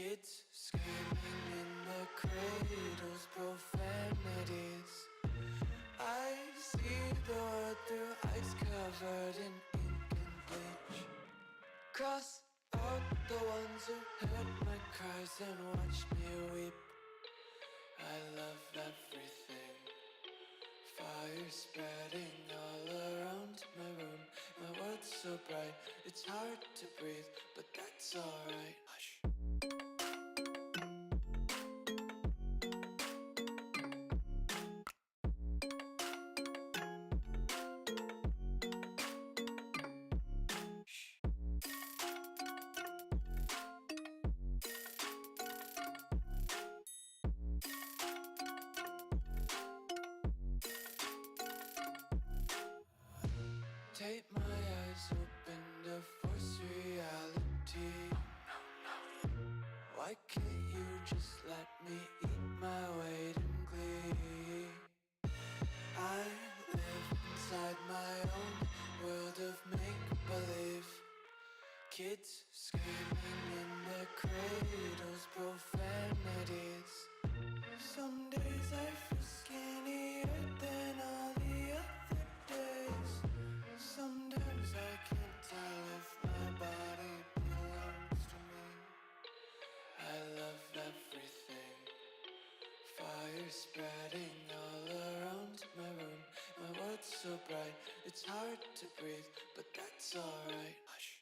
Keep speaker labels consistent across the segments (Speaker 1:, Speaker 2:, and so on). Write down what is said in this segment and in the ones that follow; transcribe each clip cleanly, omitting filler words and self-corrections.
Speaker 1: Kids screaming in the cradles, profanities. I see the world through ice covered in ink and bleach. Cross out the ones who heard my cries and watched me weep. I love everything. Fire spreading all around my room. My world's so bright, it's hard to breathe, but that's alright. Hush. Take my eyes open to force reality. Why can't you just let me eat my weight in glee? I live inside my own world of make-believe. Kids screaming in their cradles, profanities. Some days I feel skinnier than all the other days. Sometimes I can't tell if my body belongs to me. I love everything. Fire spreading all around my room. My world's so bright, it's hard to breathe, but that's alright. Hush.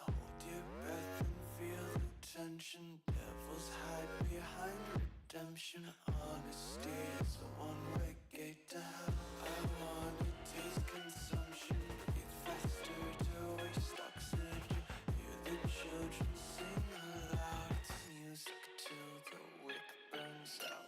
Speaker 1: Hold your breath and feel the tension. Devils hide behind redemption. Honesty is a one-way gate to hell. I wanna taste consumption. Breathe faster to waste oxygen. Hear the children sing aloud. It's music till the wick burns out.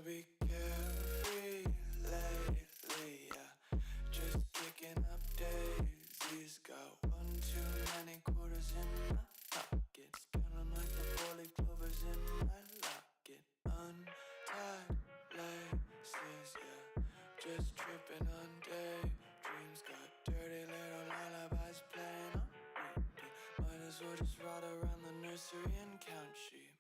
Speaker 1: Be carefree lately, yeah. Just kicking up daisies. Got one too many quarters in my pockets. Counting like the 4-leaf clovers in my locket. Untied laces, yeah. Just tripping on daydreams. Got dirty little lullabies playing on repeat. Might as well just ride around the nursery and count sheep.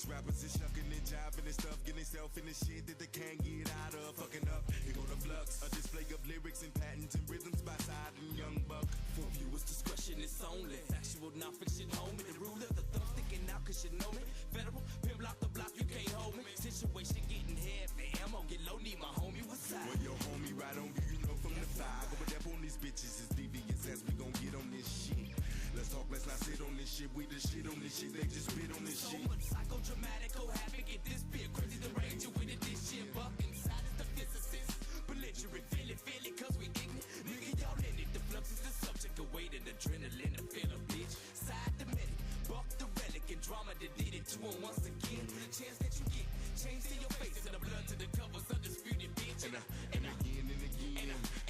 Speaker 2: Most rappers is shucking and jiving and stuff, getting themselves in the shit that they can't get out of. Fucking up, here go the flux. A display of lyrics and patents and rhythms by Side and Young Buck.
Speaker 3: For viewers' discretion is only factual, non-fiction, homie. The ruler, the thumb sticking out cause you know me. Federal, pimp lock the block, you can't hold me. Situation getting heavy, ammo get low, need my homie with side.
Speaker 2: Well, your homie right on you know from the fire. Going up on these bitches is devious as we gon' get on this shit. Let's talk, let's not sit on this shit. We the shit on this shit, they just spit on this shit.
Speaker 3: So much psychodramatic, oh happy, get this bit crazy, the range you with it, this shit. Buck inside is the physicist. Belligerent, feel it, cause we ignorant. Nigga, y'all in it, the flux is the subject of weight and adrenaline, the feel of bitch. Side the medic, buck the relic, and drama that did it to him once again. Chance that you get, change to your face, and the blood to the covers, undisputed bitch.
Speaker 2: And again,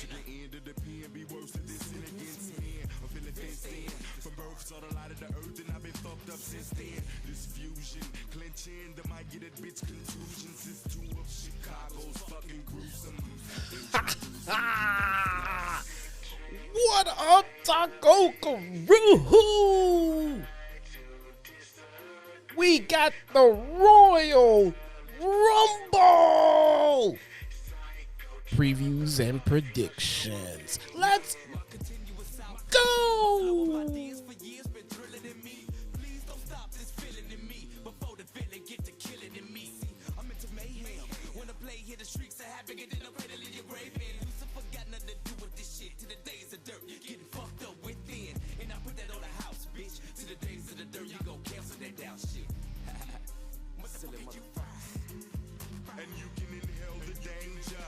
Speaker 2: to the end of the pen, be worse than this sin against men. I'm feeling fenced in. From birth, saw the light of the earth, and I've been fucked up since then. This fusion, clenching, the might get it bitch contusions. It's two of Chicago's fucking gruesome.
Speaker 4: What up, Taco Crew? We got the Royal Rumble previews and predictions. Let's go!
Speaker 2: And you can inhale the danger.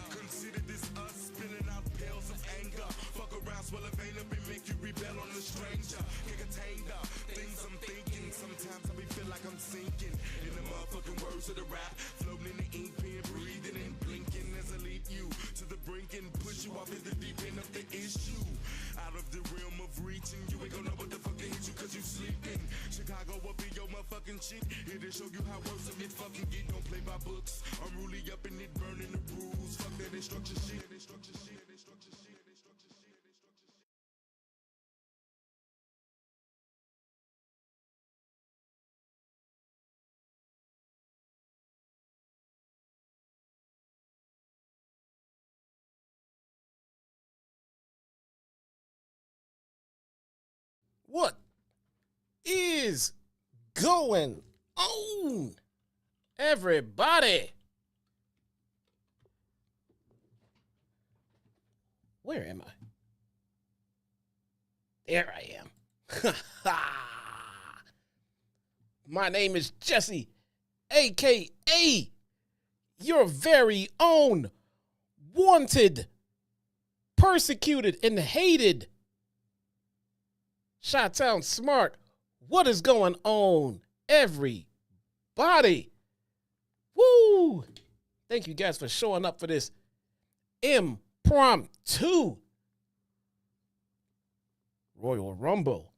Speaker 2: Consider this us spilling out pails of anger. Fuck around, swell a vein up and make you rebel on a stranger. Can't contain the things I'm thinking. Sometimes I be feel like I'm sinking in the motherfucking words of the rap. Floating in the ink pen, breathing and blinking as I lead you to the brink and push you off in the deep end of the issue. Out of the realm of reaching, you ain't gonna know what the fuck to hit you cause you sleeping. Chicago will be your motherfucking shit. Here to show you how worse of it fucking get. Don't play by books. I'm really up in it, burning the rules. Fuck that instruction shit.
Speaker 4: What is going on, everybody? Where am I? There I am. My name is Jesse, a.k.a. your very own wanted, persecuted, and hated Chitown Smark. What is going on, everybody? Woo! Thank you guys for showing up for this impromptu Royal Rumble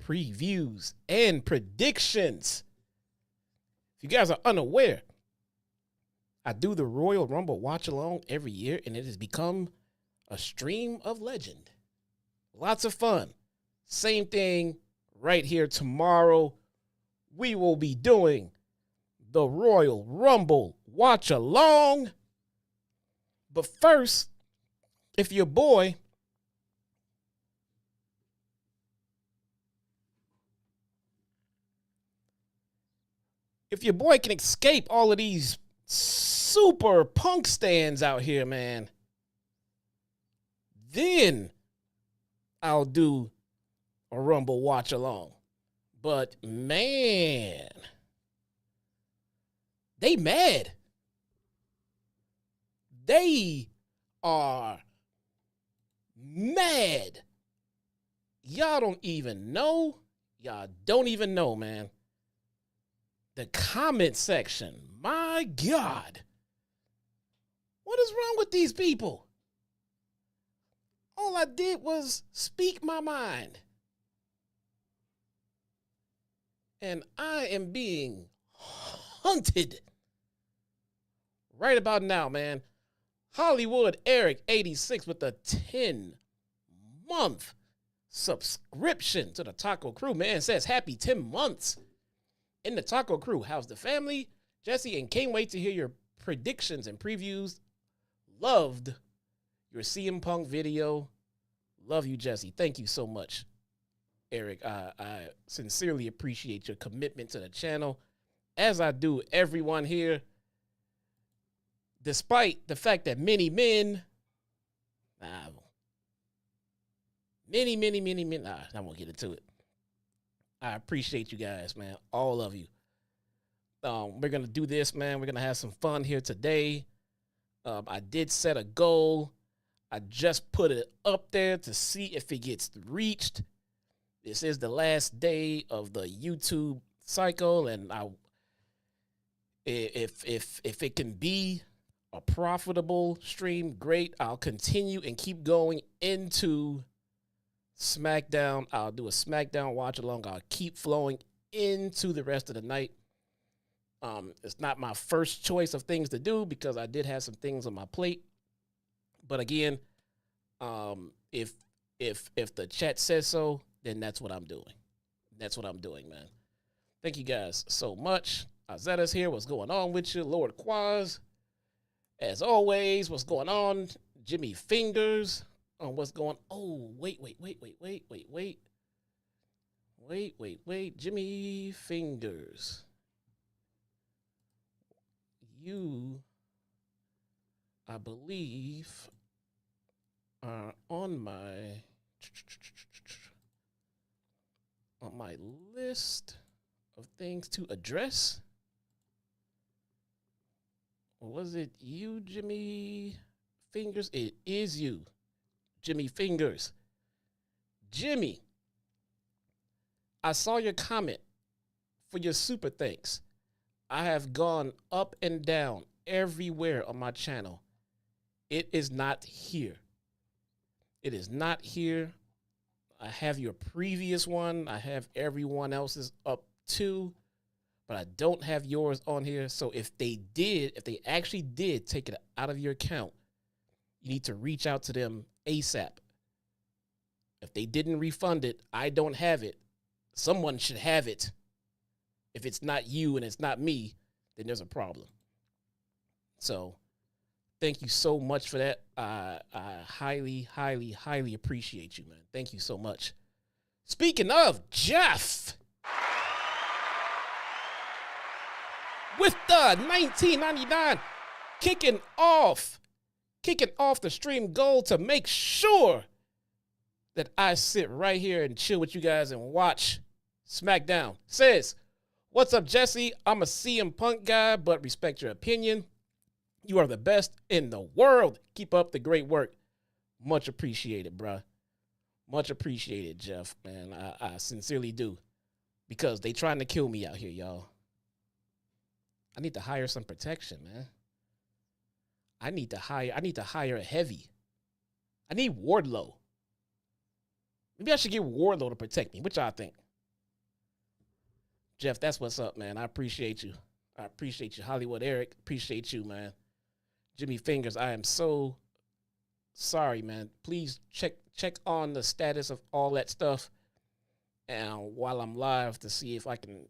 Speaker 4: previews and predictions. If you guys are unaware, I do the Royal Rumble watch along every year, and it has become a stream of legend. Lots of fun. Same thing right here tomorrow. We will be doing the Royal Rumble watch along. But first, if your boy can escape all of these super punk stands out here, man, then I'll do a Rumble watch along. But man, they mad. They are mad. Y'all don't even know. Y'all don't even know, man. The comment section, my God. What is wrong with these people? All I did was speak my mind. And I am being hunted right about now, man. Hollywood Eric 86 with a 10-month subscription to the Taco Crew, man, says happy 10 months. In the taco crew, how's the family? Jesse, and can't wait to hear your predictions and previews. Loved your CM Punk video. Love you, Jesse. Thank you so much, Eric. I sincerely appreciate your commitment to the channel, as I do everyone here. Despite the fact that many men, I won't get into it. I appreciate you guys, man. All of you. We're going to do this, man. We're going to have some fun here today. I did set a goal. I just put it up there to see if it gets reached. This is the last day of the YouTube cycle, and if it can be a profitable stream, great. I'll continue and keep going into SmackDown. I'll do a SmackDown watch along. I'll keep flowing into the rest of the night. It's not my first choice of things to do because I did have some things on my plate. But again, if the chat says so, then that's what I'm doing. That's what I'm doing, man. Thank you guys so much. Azetta's here. What's going on with you? Lord Quaz. As always, what's going on? Jimmy Fingers. What's going on? Oh, wait. Jimmy Fingers. You, I believe, are on my list of things to address. Or was it you, Jimmy Fingers? It is you, Jimmy Fingers. Jimmy, I saw your comment for your super thanks. I have gone up and down everywhere on my channel. It is not here. It is not here. I have your previous one. I have everyone else's up too, but I don't have yours on here. So if they actually did take it out of your account, you need to reach out to them ASAP. If they didn't refund it, I don't have it. Someone should have it. If it's not you and it's not me, then there's a problem. So thank you so much for that. I highly, highly, highly appreciate you, man. Thank you so much. Speaking of Jeff, with the $19.99 kicking off the stream goal to make sure that I sit right here and chill with you guys and watch SmackDown. Says, what's up, Jesse? I'm a CM Punk guy, but respect your opinion. You are the best in the world. Keep up the great work. Much appreciated, bruh. Much appreciated, Jeff, man. I sincerely do. Because they trying to kill me out here, y'all. I need to hire some protection, man. I need to hire a heavy. I need Wardlow. Maybe I should get Wardlow to protect me. What y'all think? Jeff, that's what's up, man. I appreciate you. I appreciate you. Hollywood Eric, appreciate you, man. Jimmy Fingers, I am so sorry, man. Please check on the status of all that stuff and while I'm live to see if I can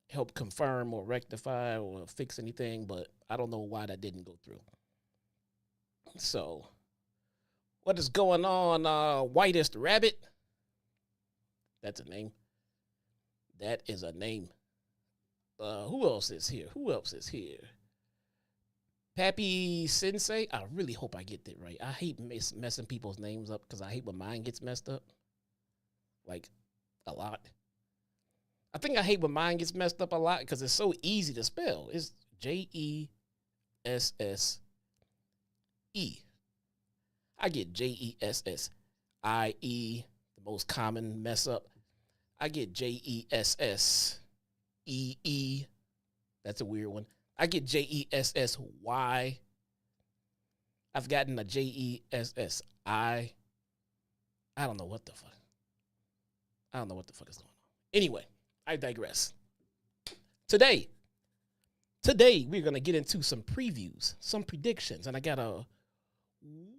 Speaker 4: help confirm or rectify or fix anything, but I don't know why that didn't go through. So, what is going on, Whitest Rabbit? That's a name. That is a name. Who else is here? Pappy Sensei. I really hope I get that right. I hate messing people's names up because I hate when mine gets messed up. Like, a lot. I think I hate when mine gets messed up a lot because it's so easy to spell. It's Jesse. I get Jesse, the most common mess up. I get Jesse. That's a weird one. I get Jessy. I've gotten a Jessi. I don't know what the fuck. I don't know what the fuck is going on. Anyway, I digress. Today we're going to get into some previews, some predictions, and I got a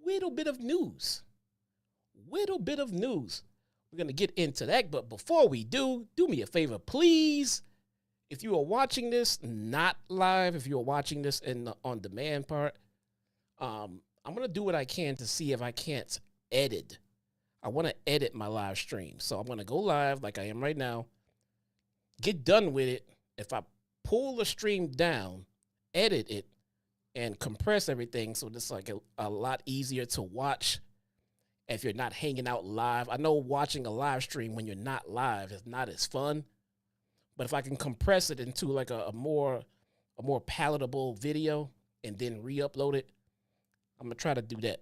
Speaker 4: little bit of news. We're going to get into that, but before we do me a favor, please. if you are watching this not live, if you are watching this in the on demand part, I'm gonna do what I can to see if I can't edit. I want to edit my live stream, so I'm gonna go live like I am right now. Get done with it. If I pull the stream down, edit it, and compress everything, so it's like a lot easier to watch if you're not hanging out live. I know watching a live stream when you're not live is not as fun, but if I can compress it into like a more palatable video and then re-upload it, I'm gonna try to do that.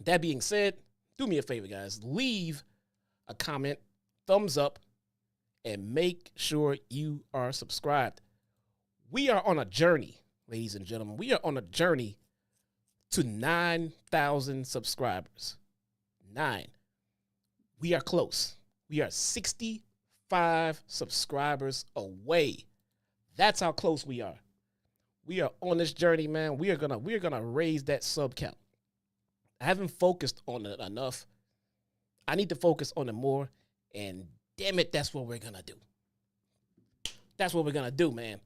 Speaker 4: That being said, do me a favor, guys. Leave a comment, thumbs up, and make sure you are subscribed. We are on a journey, ladies and gentlemen. We are on a journey to 9,000 subscribers. 9. We are close. We are 65 subscribers away. That's how close we are. We are on this journey, man. We are gonna raise that sub count. I haven't focused on it enough. I need to focus on it more, and damn it, that's what we're gonna do. That's what we're gonna do, man.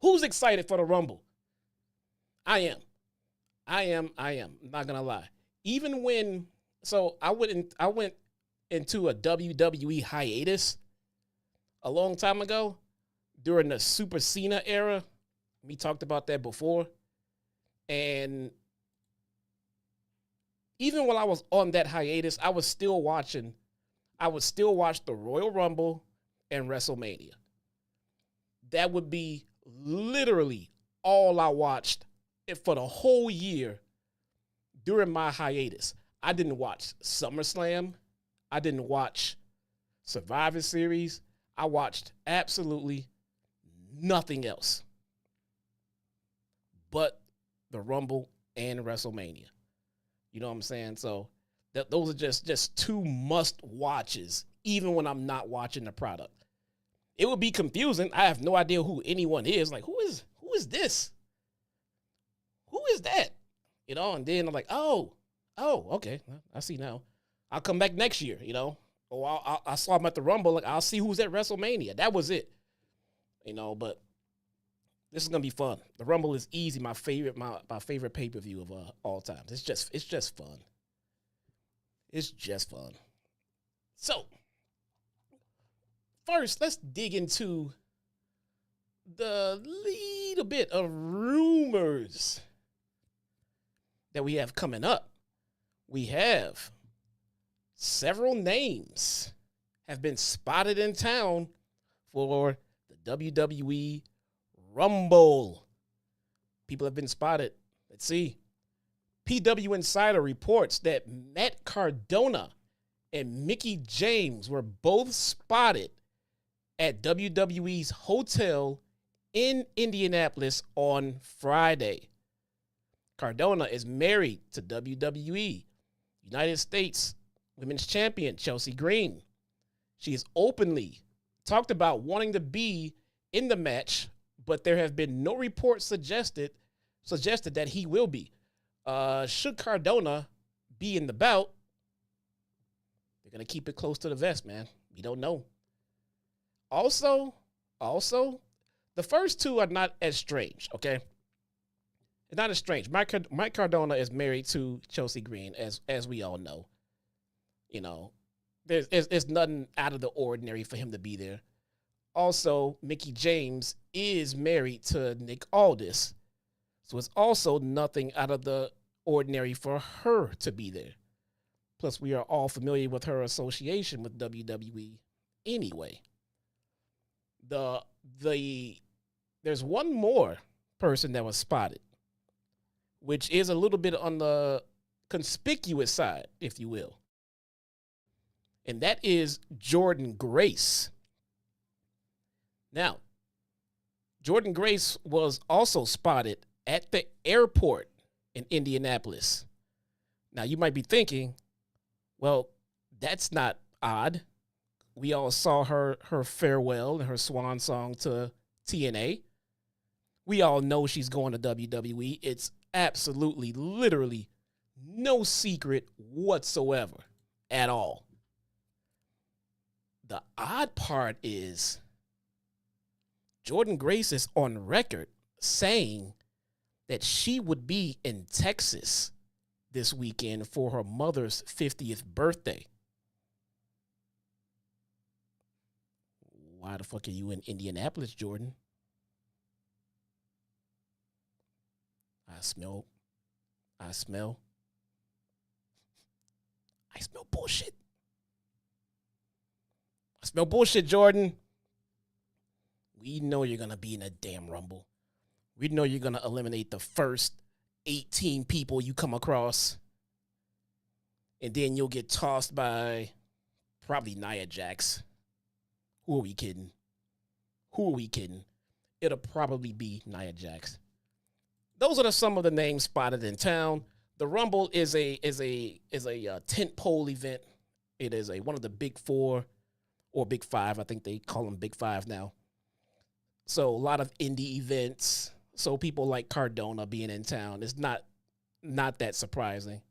Speaker 4: Who's excited for the Rumble? I am. I'm not gonna lie. Even when, so I went into a WWE hiatus a long time ago during the Super Cena era. We talked about that before. And even while I was on that hiatus, I would still watch the Royal Rumble and WrestleMania. That would be literally all I watched for the whole year during my hiatus. I didn't watch SummerSlam. I didn't watch Survivor Series. I watched absolutely nothing else but the Rumble and WrestleMania. You know what I'm saying? So those are just two must watches, even when I'm not watching the product. It would be confusing. I have no idea who anyone is. Like, who is this? Who is that? You know, and then I'm like, oh, okay, I see now. I'll come back next year, you know. Or I saw him at the Rumble. Like, I'll see who's at WrestleMania. That was it. You know, but this is gonna be fun. The Rumble is easy. My favorite pay-per-view of all time. It's just fun. It's just fun. So, first, let's dig into the little bit of rumors that we have coming up. We have several names have been spotted in town for the WWE Rumble. People have been spotted. Let's see. PW Insider reports that Matt Cardona and Mickie James were both spotted at WWE's hotel in Indianapolis on Friday. Cardona is married to WWE United States Women's Champion Chelsea Green. She has openly talked about wanting to be in the match, but there have been no reports suggested that he will be. Should Cardona be in the bout, they're going to keep it close to the vest, man. We don't know. Also, the first two are not as strange, okay? It's not as strange. Mike Cardona is married to Chelsea Green, as we all know. You know, there's nothing out of the ordinary for him to be there. Also, Mickie James is married to Nick Aldis, so it's also nothing out of the ordinary for her to be there. Plus, we are all familiar with her association with WWE anyway. There's one more person that was spotted, which is a little bit on the conspicuous side, if you will. And that is Jordynne Grace. Now, Jordynne Grace was also spotted at the airport in Indianapolis. Now, you might be thinking, well, that's not odd. We all saw her farewell and her swan song to TNA. We all know she's going to WWE. It's absolutely, literally no secret whatsoever at all. the odd part is Jordan Grace is on record saying that she would be in Texas this weekend for her mother's 50th birthday. Why the fuck are you in Indianapolis, Jordan? I smell bullshit. I smell bullshit, Jordan. We know you're going to be in a damn Rumble. We know you're going to eliminate the first 18 people you come across. And then you'll get tossed by probably Nia Jax. Who are we kidding? It'll probably be Nia Jax. Those are some of the names spotted in town. The Rumble is a tentpole event. It is one of the big four or big five. I think they call them big five now. So a lot of indie events. So people like Cardona being in town is not that surprising.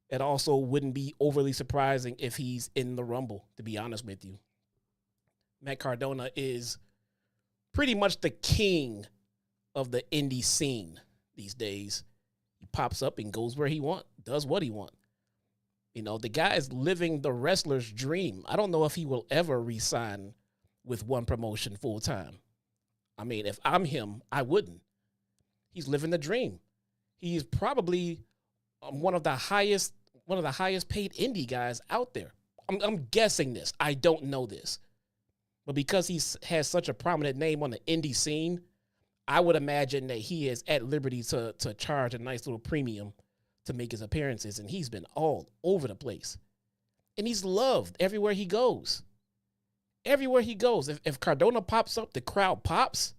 Speaker 4: It also wouldn't be overly surprising if he's in the Rumble, to be honest with you. Matt Cardona is pretty much the king of the indie scene these days. He pops up and goes where he wants, does what he wants. You know, the guy is living the wrestler's dream. I don't know if he will ever re-sign with one promotion full time. I mean, if I'm him, I wouldn't. He's living the dream. He's probably one of the highest paid indie guys out there. I'm guessing this. I don't know this. But because he has such a prominent name on the indie scene, I would imagine that he is at liberty to charge a nice little premium to make his appearances. And he's been all over the place. And he's loved everywhere he goes. Everywhere he goes. If Cardona pops up, the crowd pops.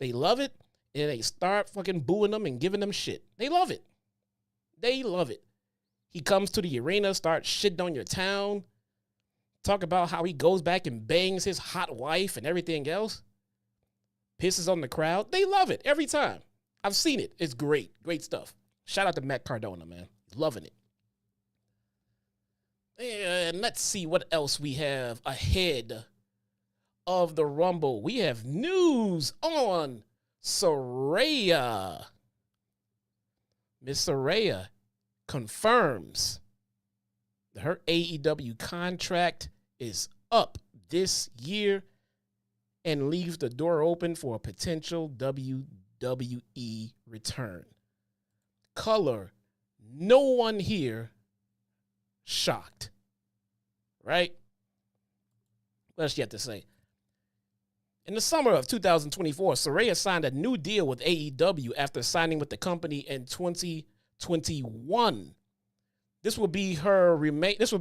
Speaker 4: They love it. And they start fucking booing them and giving them shit. They love it. They love it. He comes to the arena, starts shitting on your town. Talk about how he goes back and bangs his hot wife and everything else. Pisses on the crowd. They love it every time. I've seen it. It's great. Great stuff. Shout out to Matt Cardona, man. Loving it. And let's see what else we have ahead of the Rumble. We have news on Sera. Miss Sera confirms that her AEW contract is up this year and leaves the door open for a potential WWE return. Color, no one here shocked. Right? What else you have to say? In the summer of 2024, Sera signed a new deal with AEW after signing with the company in 2021. This will be her remain. This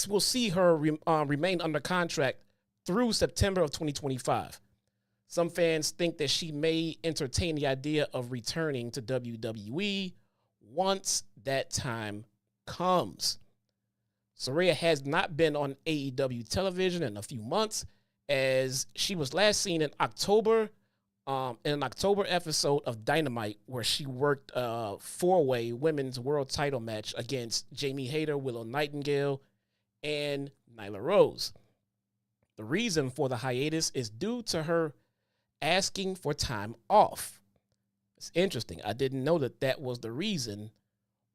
Speaker 4: will see her remain under contract through September of 2025. Some fans think that she may entertain the idea of returning to WWE once that time comes. Sera has not been on AEW television in a few months, as she was last seen in October, in an October episode of Dynamite, where she worked a four-way women's world title match against Jamie Hayter, Willow Nightingale, and Nyla Rose. The reason for the hiatus is due to her asking for time off. It's interesting. I didn't know that was the reason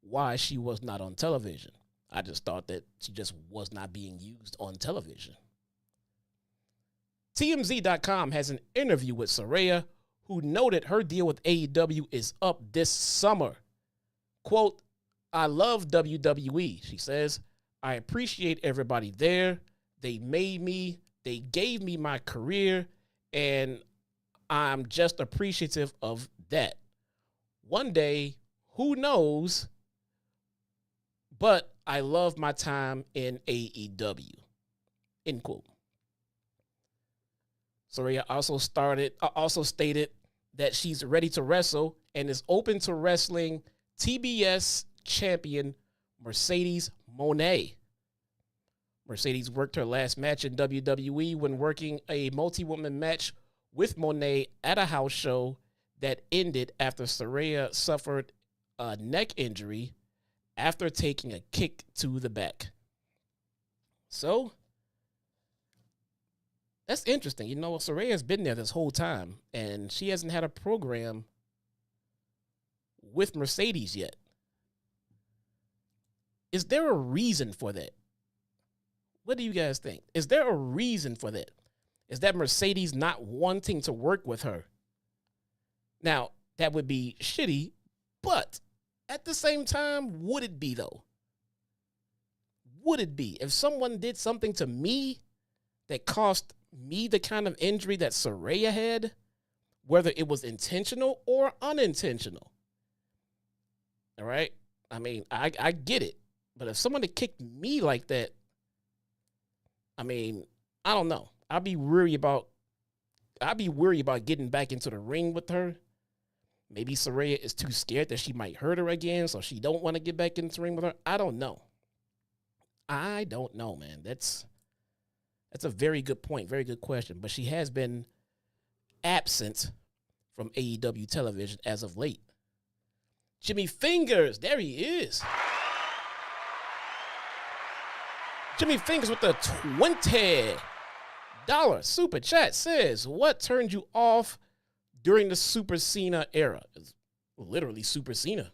Speaker 4: why she was not on television. I just thought that she just was not being used on television. TMZ.com has an interview with Sera, who noted her deal with AEW is up this summer. Quote, "I love WWE," she says. "I appreciate everybody there. They made me, they gave me my career, and I'm just appreciative of that. One day, who knows, but I love my time in AEW." End quote. Sera also stated that she's ready to wrestle and is open to wrestling TBS champion Mercedes Moné. Mercedes worked her last match in WWE when working a multi-woman match with Moné at a house show that ended after Sera suffered a neck injury after taking a kick to the back. So, That's interesting. You know, Soraya's been there this whole time, and she hasn't had a program with Mercedes yet. Is there a reason for that? What do you guys think? Is there a reason for that? Is that Mercedes not wanting to work with her? Now, that would be shitty, but at the same time, would it be though? Would it be? If someone did something to me that cost me the kind of injury that Saraya had, whether it was intentional or unintentional. All right? I mean, I get it. But if someone had kicked me like that, I mean, I don't know. I'd be worried about getting back into the ring with her. Maybe Saraya is too scared that she might hurt her again, so she don't want to get back into the ring with her. I don't know. I don't know, man. That's a very good point, very good question. But she has been absent from AEW television as of late. Jimmy Fingers, there he is. Jimmy Fingers with the $20 super chat says, what turned you off during the Super Cena era? It's literally Super Cena.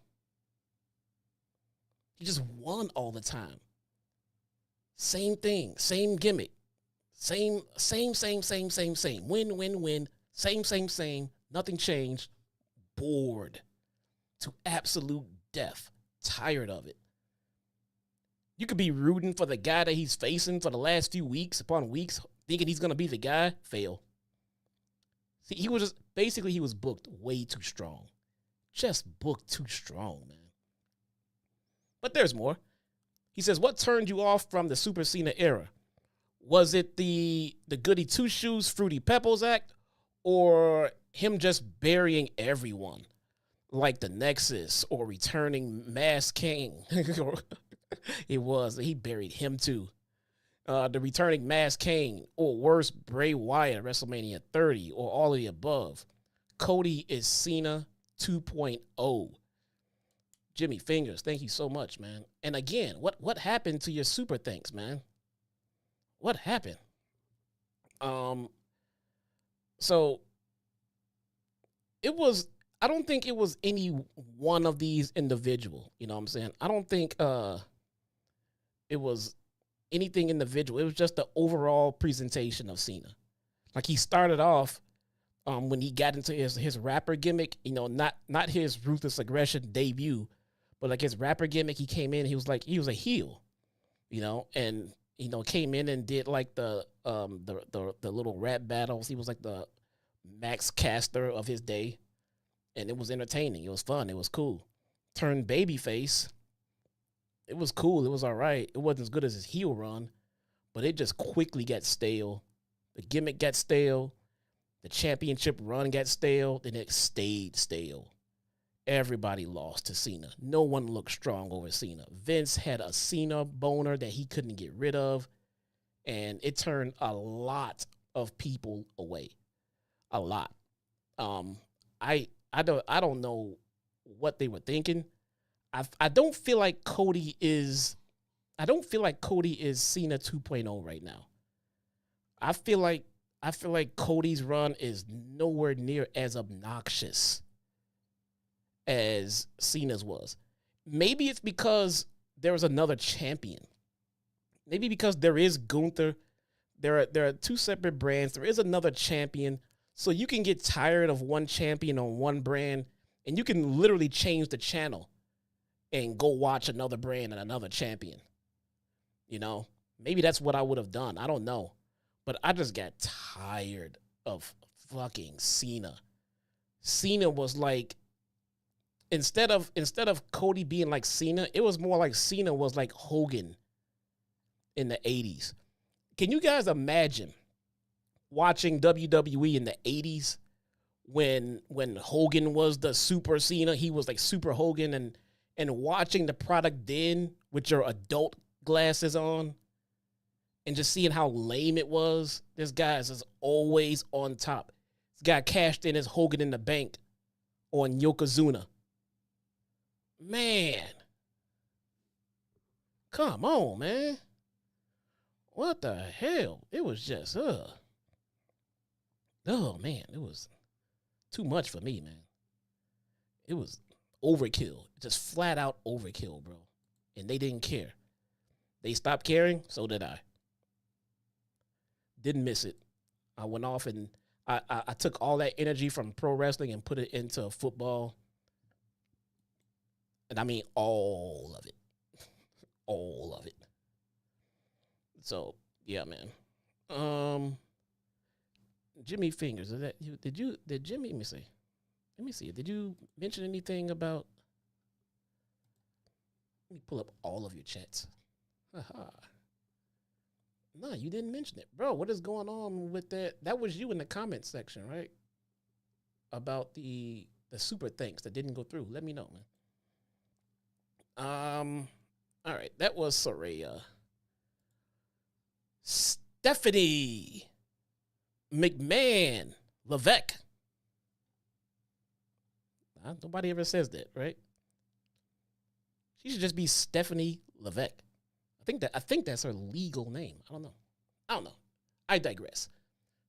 Speaker 4: He just won all the time. Same thing, same gimmick. Same. Win, win, win. Same. Nothing changed. Bored to absolute death. Tired of it. You could be rooting for the guy that he's facing for the last few weeks upon weeks, thinking he's going to be the guy. Fail. See, he was booked way too strong. Just booked too strong, man. But there's more. He says, what turned you off from the Super Cena era? Was it the Goody Two-Shoes, Fruity Pebbles act, or him just burying everyone, like the Nexus or returning Mass King? It was. He buried him too. The returning Mass King, or worse, Bray Wyatt at WrestleMania 30, or all of the above. Cody is Cena 2.0. Jimmy Fingers, thank you so much, man. And again, what happened to your super thanks, man? What happened? So it was, I don't think it was any one of these individual, you know what I'm saying? I don't think it was anything individual. It was just the overall presentation of Cena. Like, he started off when he got into his rapper gimmick, you know, not his Ruthless Aggression debut, but like his rapper gimmick. He came in, he was a heel, you know, and you know, came in and did like the little rap battles. He was like the Max Caster of his day, and it was entertaining. It was fun. It was cool. Turned babyface. It was cool. It was all right. It wasn't as good as his heel run, but it just quickly got stale. The gimmick got stale. The championship run got stale. Then it stayed stale. Everybody lost to Cena. No one looked strong over Cena. Vince had a Cena boner that he couldn't get rid of, and it turned a lot of people away. A lot. I don't know what they were thinking. I don't feel like Cody is Cena 2.0 right now. I feel like Cody's run is nowhere near as obnoxious as Cena's was. Maybe it's because there was another champion. Maybe because there is Gunther. There are two separate brands. There is another champion. So you can get tired of one champion on one brand, and you can literally change the channel and go watch another brand and another champion. You know, maybe that's what I would have done. I don't know. But I just got tired of fucking Cena. Cena was like, instead of Cody being like Cena, it was more like Cena was like Hogan in the 80s. Can you guys imagine watching WWE in the 80s when Hogan was the Super Cena? He was like Super Hogan, and watching the product then with your adult glasses on and just seeing how lame it was. This guy is always on top. This guy cashed in his Hogan in the Bank on Yokozuna. Man. Come on, man. What the hell? It was just, Oh, man, it was too much for me, man. It was overkill. Just flat out overkill, bro. And they didn't care. They stopped caring, so did I. Didn't miss it. I went off and I took all that energy from pro wrestling and put it into football. And I mean all of it. All of it. So, yeah, man. Jimmy Fingers, is that you? Did Jimmy, let me see. Did you mention anything about, let me pull up all of your chats. No, you didn't mention it. Bro, what is going on with that? That was you in the comments section, right? About the super thanks that didn't go through. Let me know, man. All right, that was Sera. Stephanie McMahon Levesque. Nobody ever says that, right? She should just be Stephanie Levesque. I think that's her legal name. I don't know. I digress.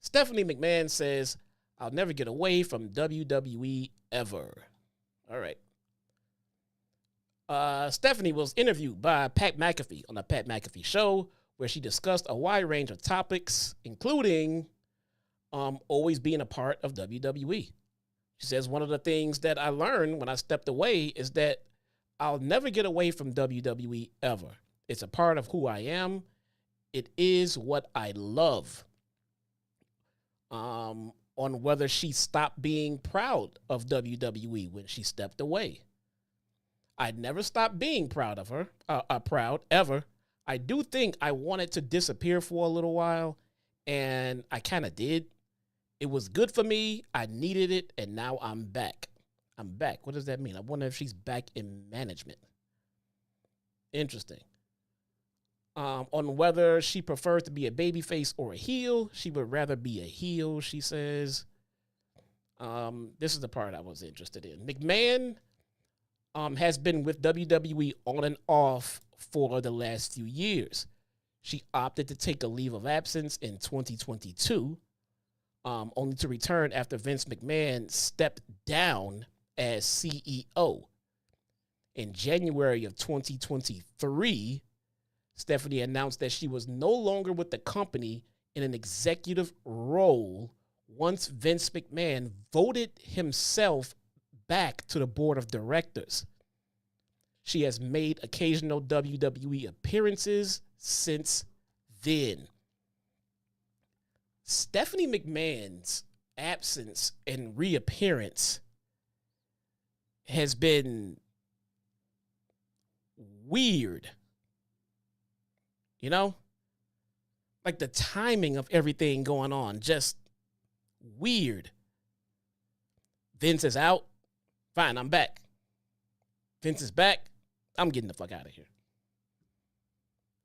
Speaker 4: Stephanie McMahon says, "I'll never get away from WWE ever." All right. Stephanie was interviewed by Pat McAfee on the Pat McAfee Show, where she discussed a wide range of topics, including always being a part of WWE. She says, "One of the things that I learned when I stepped away is that I'll never get away from WWE ever. It's a part of who I am. It is what I love." On whether she stopped being proud of WWE when she stepped away. "I'd never stopped being proud of her, proud ever. I do think I wanted to disappear for a little while, and I kind of did. It was good for me. I needed it, and now I'm back." I'm back. What does that mean? I wonder if she's back in management. Interesting. On whether she prefers to be a babyface or a heel, she would rather be a heel, she says. This is the part I was interested in. McMahon has been with WWE on and off for the last few years. She opted to take a leave of absence in 2022, only to return after Vince McMahon stepped down as CEO. In January of 2023, Stephanie announced that she was no longer with the company in an executive role once Vince McMahon voted himself back to the board of directors. She has made occasional WWE appearances since then. Stephanie McMahon's absence and reappearance has been weird. You know? Like the timing of everything going on, just weird. Vince is out. Fine, I'm back. Vince is back. I'm getting the fuck out of here.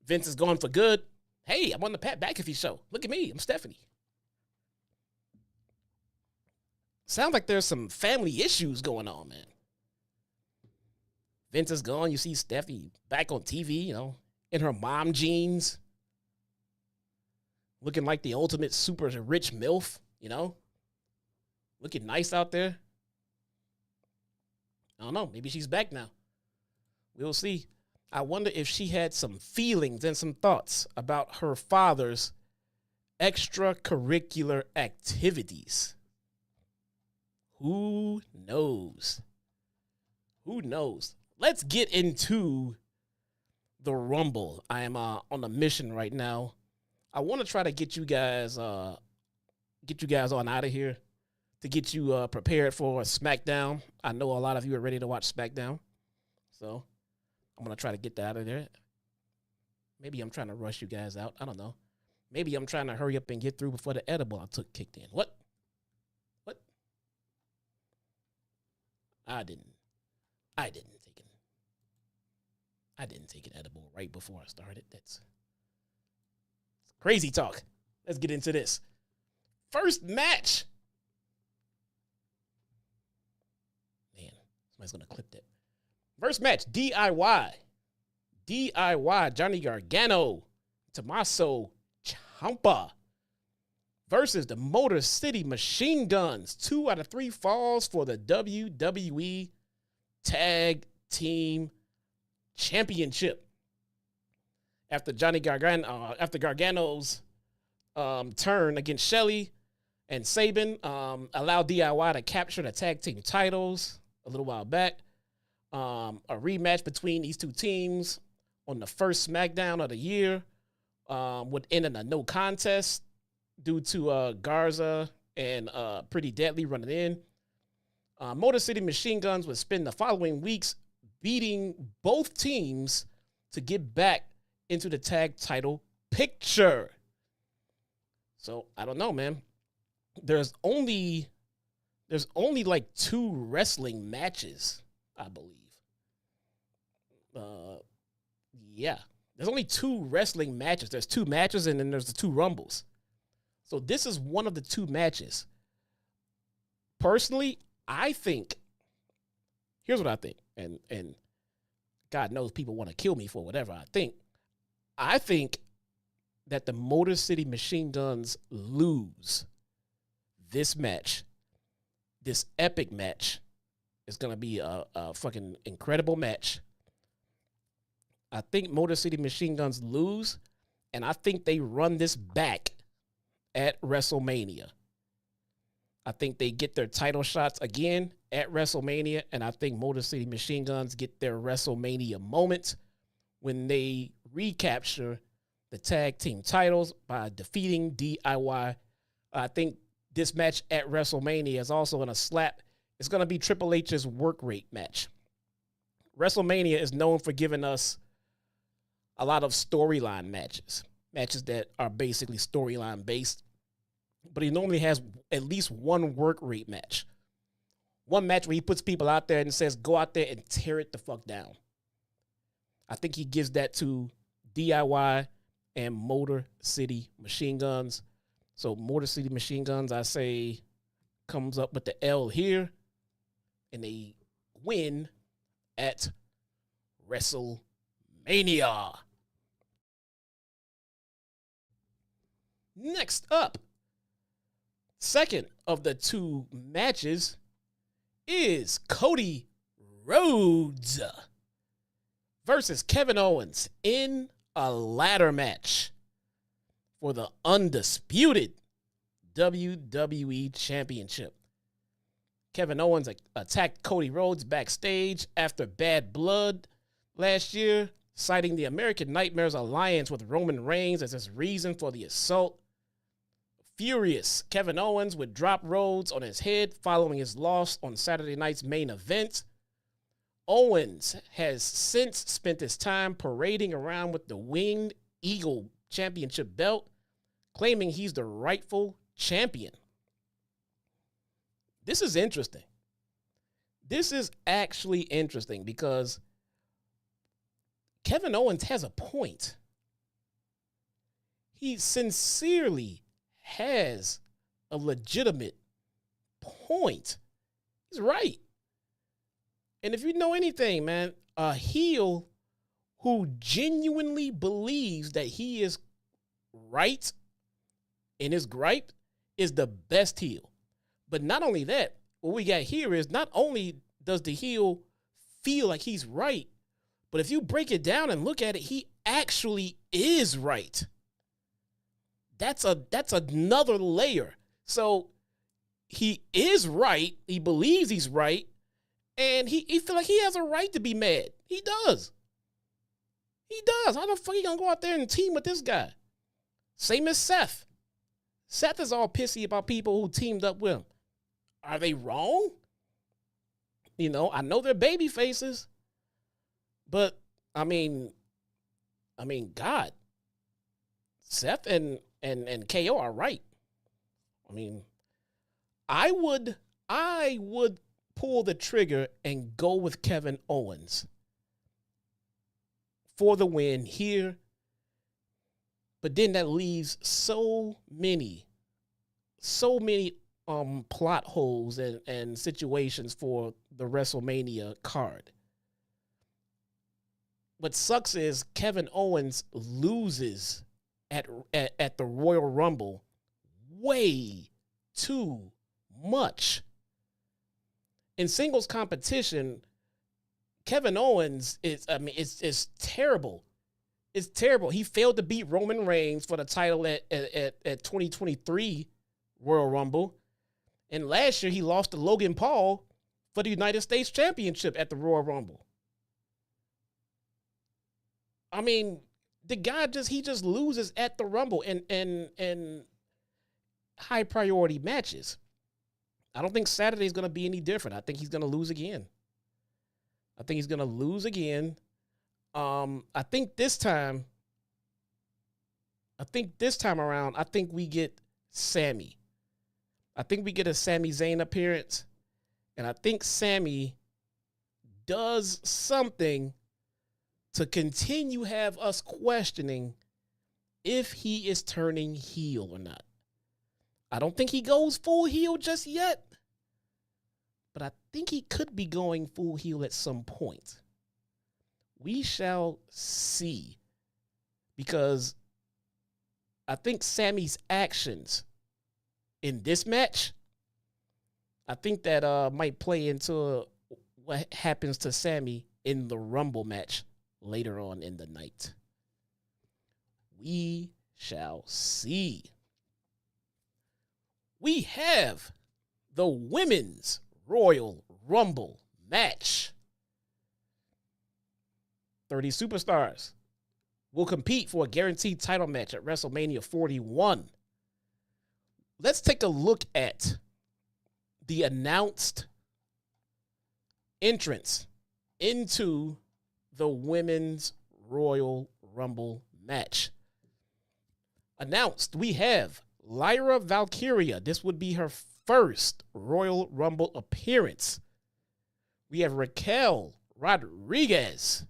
Speaker 4: Vince is gone for good. Hey, I'm on the Pat McAfee Show. Look at me. I'm Stephanie. Sounds like there's some family issues going on, man. Vince is gone. You see Stephanie back on TV, in her mom jeans. Looking like the ultimate super rich MILF, Looking nice out there. I don't know. Maybe she's back now. We'll see. I wonder if she had some feelings and some thoughts about her father's extracurricular activities. Who knows? Who knows? Let's get into the Rumble. I am on a mission right now. I want to try to get you guys on out of here to get you prepared for SmackDown. I know a lot of you are ready to watch SmackDown, so I'm going to try to get that out of there. Maybe I'm trying to rush you guys out. I don't know. Maybe I'm trying to hurry up and get through before the edible I took kicked in. What? I didn't take an edible right before I started. That's crazy talk. Let's get into this. First match. Man, somebody's going to clip that. First match, DIY. Johnny Gargano, Tommaso Ciampa versus the Motor City Machine Guns. 2 out of 3 falls for the WWE Tag Team Championship. After Gargano's turn against Shelley and Sabin, allowed DIY to capture the tag team titles a little while back. A rematch between these two teams on the first SmackDown of the year would end in a no contest due to Garza and Pretty Deadly running in. Motor City Machine Guns would spend the following weeks beating both teams to get back into the tag title picture. So I don't know, man. There's only like 2 wrestling matches, I believe. Yeah. There's only 2 wrestling matches. There's 2 matches and then there's the 2 Rumbles. So this is one of the 2 matches. Personally, I think, here's what I think, and God knows people want to kill me for whatever I think. I think that the Motor City Machine Guns lose this match, this epic match. It's going to be a fucking incredible match. I think Motor City Machine Guns lose, and I think they run this back at WrestleMania. I think they get their title shots again at WrestleMania, and I think Motor City Machine Guns get their WrestleMania moment when they recapture the tag team titles by defeating DIY. I think this match at WrestleMania is also going to slap. It's going to be Triple H's work rate match. WrestleMania is known for giving us a lot of storyline matches that are basically storyline based, but he normally has at least one work rate match. One match where he puts people out there and says, go out there and tear it the fuck down. I think he gives that to DIY and Motor City Machine Guns. So Motor City Machine Guns, I say, comes up with the L here, and they win at WrestleMania. Next up, second of the 2 matches is Cody Rhodes versus Kevin Owens in a ladder match for the undisputed WWE Championship. Kevin Owens attacked Cody Rhodes backstage after Bad Blood last year, citing the American Nightmares alliance with Roman Reigns as his reason for the assault. Furious, Kevin Owens would drop Rhodes on his head following his loss on Saturday night's main event. Owens has since spent his time parading around with the Winged Eagle Championship belt, claiming he's the rightful champion. This is interesting. This is actually interesting because Kevin Owens has a point. He sincerely has a legitimate point. He's right. And if you know anything, man, a heel who genuinely believes that he is right in his gripe is the best heel. But not only that, what we got here is not only does the heel feel like he's right, but if you break it down and look at it, he actually is right. That's another layer. So he is right. He believes he's right. And he feel like he has a right to be mad. He does. He does. How the fuck he gonna go out there and team with this guy? Same as Seth. Seth is all pissy about people who teamed up with him. Are they wrong? You know, I know they're baby faces. But, I mean, God. Seth and KO are right. I mean, I would pull the trigger and go with Kevin Owens for the win here. But then that leaves so many plot holes and situations for the WrestleMania card. What sucks is Kevin Owens loses at the Royal Rumble way too much. In singles competition, Kevin Owens it's terrible. It's terrible. He failed to beat Roman Reigns for the title at 2023 Royal Rumble. And last year he lost to Logan Paul for the United States Championship at the Royal Rumble. I mean, the guy just loses at the Rumble in high priority matches. I don't think Saturday's going to be any different. I think he's going to lose again. I think this time around, I think we get Sammy. I think we get a Sami Zayn appearance, and I think Sammy does something to continue have us questioning if he is turning heel or not. I don't think he goes full heel just yet, but I think he could be going full heel at some point. We shall see, because I think Sammy's actions in this match, I think that might play into what happens to Sammy in the Rumble match later on in the night. We shall see. We have the Women's Royal Rumble match. 30 superstars will compete for a guaranteed title match at WrestleMania 41. Let's take a look at the announced entrance into the Women's Royal Rumble match. Announced, we have Lyra Valkyria. This would be her first Royal Rumble appearance. We have Raquel Rodriguez.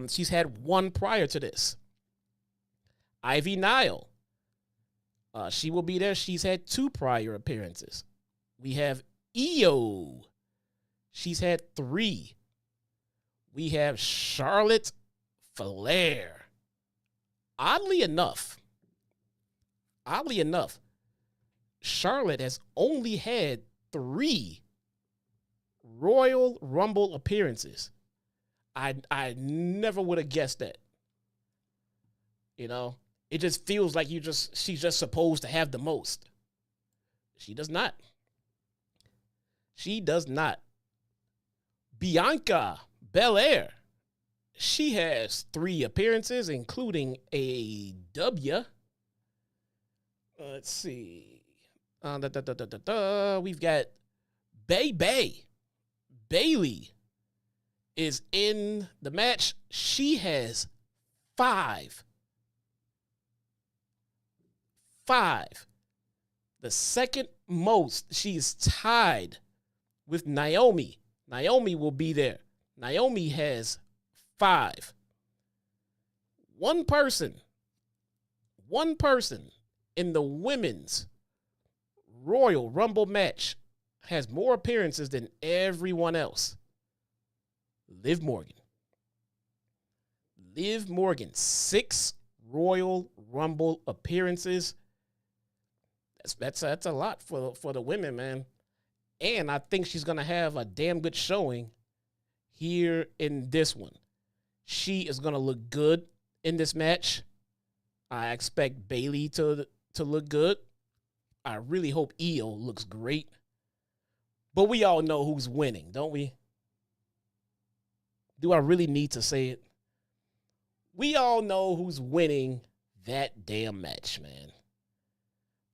Speaker 4: She's had one prior to this. Ivy Nile. She will be there. She's had 2 prior appearances. We have Io. She's had 3. We have Charlotte Flair. Oddly enough, Charlotte has only had 3 Royal Rumble appearances. I never would have guessed that. You know, it just feels like she's just supposed to have the most. She does not. Bianca Belair. She has 3 appearances, including a W. Let's see. We've got Bayley is in the match. She has 5. The second most. She's tied with Naomi. Naomi will be there. Naomi has 5. One person in the Women's Royal Rumble match has more appearances than everyone else. Liv Morgan, 6 Royal Rumble appearances. That's a lot for the women, man. And I think she's going to have a damn good showing here in this one. She is going to look good in this match. I expect Bayley to look good. I really hope Io looks great. But we all know who's winning, don't we? Do I really need to say it? We all know who's winning that damn match, man.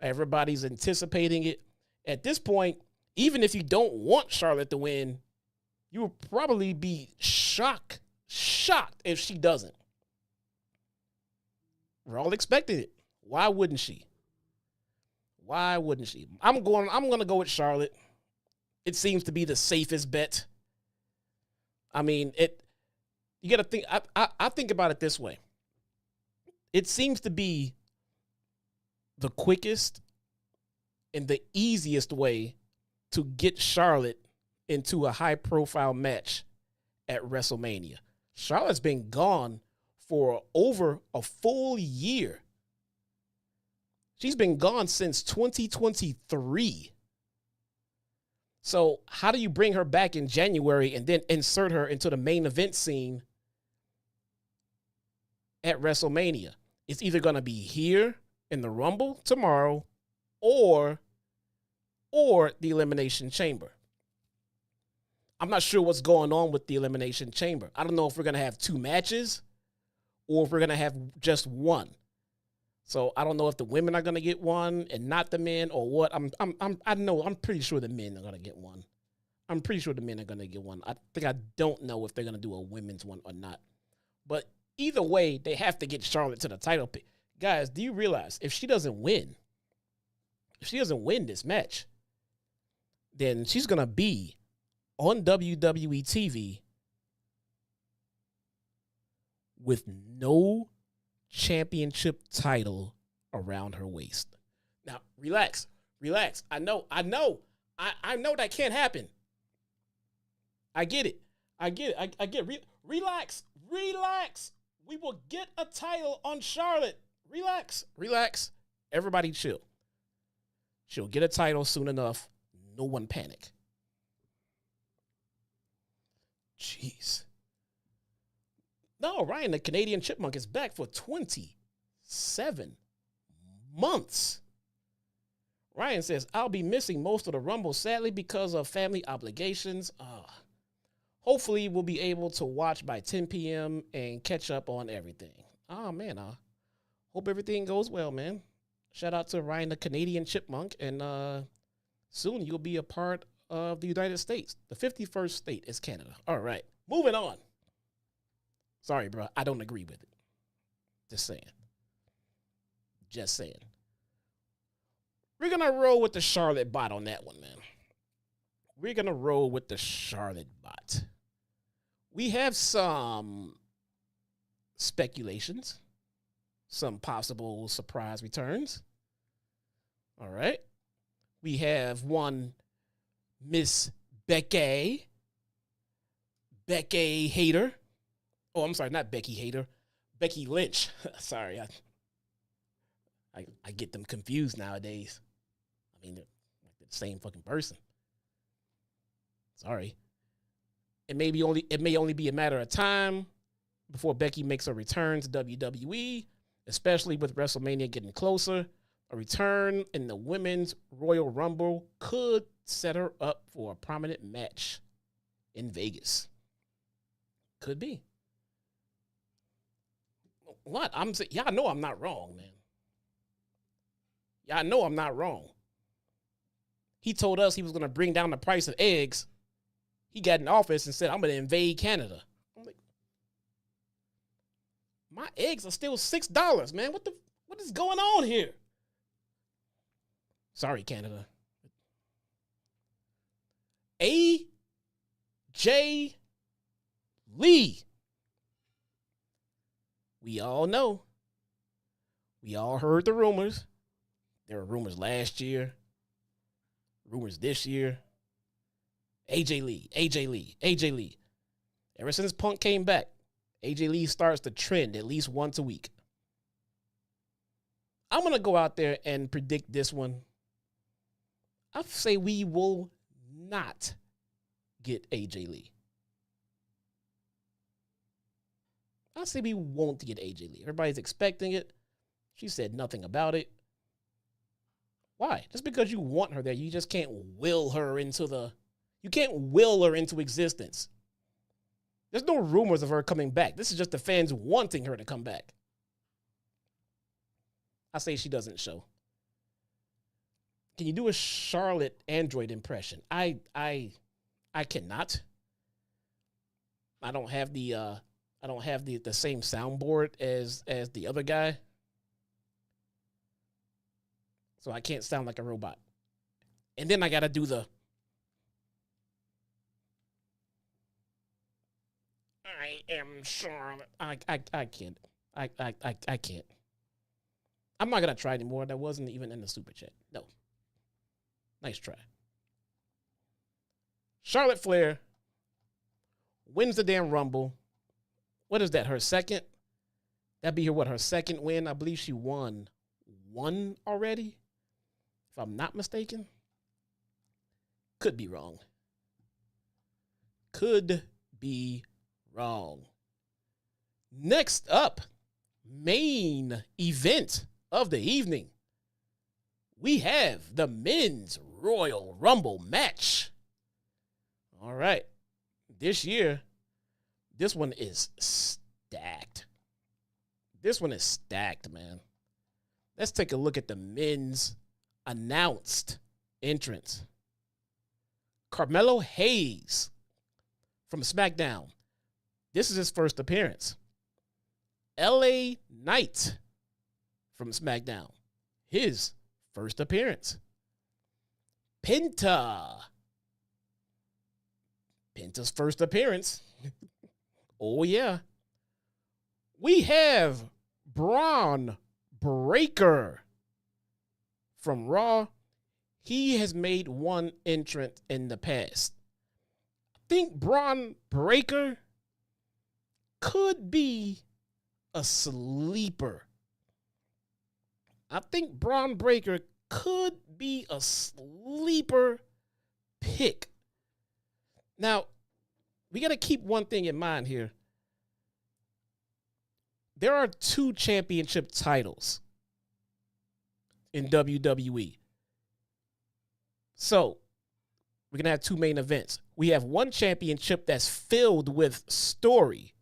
Speaker 4: Everybody's anticipating it. At this point, even if you don't want Charlotte to win, you will probably be shocked if she doesn't. We're all expecting it. Why wouldn't she? I'm going to go with Charlotte. It seems to be the safest bet. I mean, you got to think, I think about it this way. It seems to be the quickest and the easiest way to get Charlotte into a high-profile match at WrestleMania. Charlotte's been gone for over a full year. She's been gone since 2023. So how do you bring her back in January and then insert her into the main event scene at WrestleMania? It's either going to be here in the Rumble tomorrow or the Elimination Chamber. I'm not sure what's going on with the Elimination Chamber. I don't know if we're going to have 2 matches or if we're going to have just one. So I don't know if the women are going to get one and not the men or what. I'm pretty sure the men are going to get one. I'm pretty sure the men are going to get one. I don't know if they're going to do a women's one or not. But either way, they have to get Charlotte to the title pick. Guys, do you realize if she doesn't win this match, then she's going to be on WWE TV with no championship title around her waist. Now, relax. I know that can't happen. I get it. Relax. We will get a title on Charlotte. Relax. Everybody chill. She'll get a title soon enough. No one panic. Jeez. No, Ryan, the Canadian Chipmunk, is back for 27 months. Ryan says, I'll be missing most of the Rumble, sadly, because of family obligations. Hopefully, we'll be able to watch by 10 p.m. and catch up on everything. Oh, man, hope everything goes well, man. Shout out to Ryan, the Canadian Chipmunk, and soon you'll be a part of the United States. The 51st state is Canada. All right, moving on. Sorry, bro. I don't agree with it. Just saying. We're going to roll with the Charlotte bot on that one, man. We're going to roll with the Charlotte bot. We have some speculations, some possible surprise returns. All right. We have one Miss Becky Hater. Oh, I'm sorry, not Becky Hater. Becky Lynch. Sorry, I get them confused nowadays. I mean, they're the same fucking person. Sorry. It may only be a matter of time before Becky makes a return to WWE, especially with WrestleMania getting closer. A return in the Women's Royal Rumble could set her up for a prominent match in Vegas. Could be. What? Y'all know I'm not wrong, man. Y'all know I'm not wrong. He told us he was going to bring down the price of eggs. He got in office and said, I'm going to invade Canada. I'm like, my eggs are still $6, man. What is going on here? Sorry, Canada. AJ Lee. We all know. We all heard the rumors. There were rumors last year. Rumors this year. AJ Lee. Ever since Punk came back, AJ Lee starts to trend at least once a week. I'm going to go out there and predict this one. I say we will not get AJ Lee. I say we won't get AJ Lee. Everybody's expecting it. She said nothing about it. Why? Just because you want her there, you just can't will her into existence. There's no rumors of her coming back. This is just the fans wanting her to come back. I say she doesn't show. Can you do a Charlotte Android impression? I cannot. I don't have the same soundboard as the other guy. So I can't sound like a robot. And then I got to do the I am Charlotte. I can't. I can't. I'm not going to try anymore. That wasn't even in the super chat. No. Nice try. Charlotte Flair wins the damn Rumble. What is that, her second? That'd be her second win. I believe she won one already, if I'm not mistaken. Could be wrong. Could be wrong. Next up, main event of the evening. We have the men's Royal Rumble match. All right. This year, this one is stacked. This one is stacked, man. Let's take a look at the men's announced entrance. Carmelo Hayes from SmackDown. This is his first appearance. LA Knight from SmackDown. His first appearance. Penta's first appearance. Oh, yeah. We have Braun Breaker from Raw. He has made one entrant in the past. I think Braun Breaker could be a sleeper. I think Braun Breaker could be a sleeper pick. Now, we got to keep one thing in mind here. There are 2 championship titles in WWE. So, we're going to have 2 main events. We have one championship that's filled with story.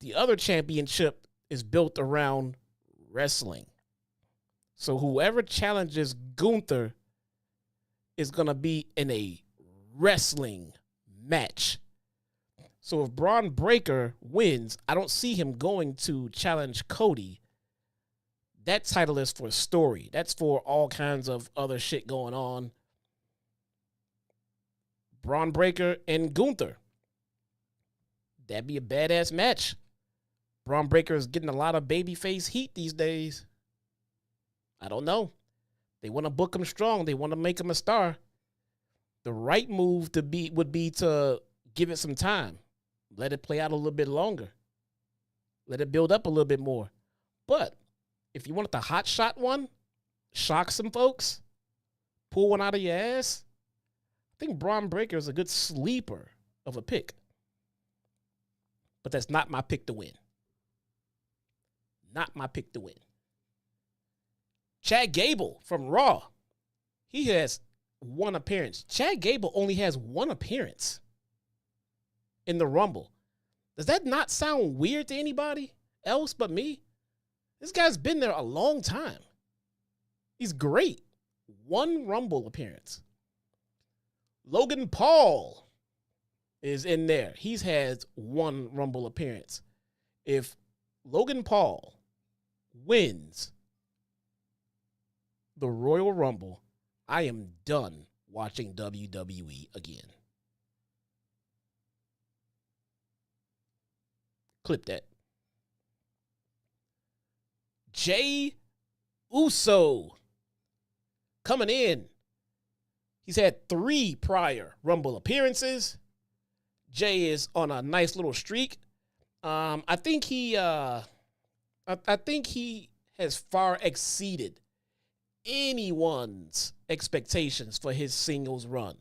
Speaker 4: The other championship is built around wrestling. So, whoever challenges Gunther is going to be in a wrestling match. So if Braun Breaker wins, I don't see him going to challenge Cody. That title is for story. That's for all kinds of other shit going on. Braun Breaker and Gunther. That'd be a badass match. Braun Breaker is getting a lot of babyface heat these days. I don't know. They want to book him strong. They want to make him a star. The right move would be to give it some time. Let it play out a little bit longer. Let it build up a little bit more. But if you want the hot shot one, shock some folks, pull one out of your ass, I think Braun Breaker is a good sleeper of a pick. But that's not my pick to win. Not my pick to win. Chad Gable from Raw. He has one appearance. Chad Gable only has one appearance in the Rumble. Does that not sound weird to anybody else but me? This guy's been there a long time. He's great. One Rumble appearance. Logan Paul is in there. He's had one Rumble appearance. If Logan Paul wins the Royal Rumble, I am done watching WWE again. Clip that. Jey Uso coming in. He's had 3 prior Rumble appearances. Jey is on a nice little streak. I think he has far exceeded anyone's expectations for his singles run.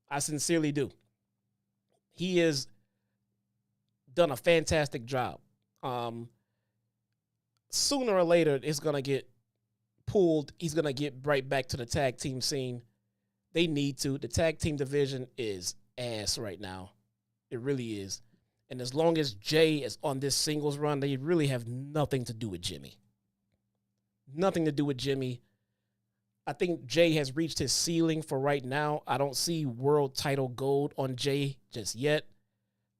Speaker 4: I sincerely do. He has done a fantastic job. Sooner or later, it's going to get pulled. He's going to get right back to the tag team scene. They need to. The tag team division is ass right now. It really is. And as long as Jey is on this singles run, they really have nothing to do with Jimmy. Nothing to do with Jimmy. I think Jey has reached his ceiling for right now. I don't see world title gold on Jey just yet.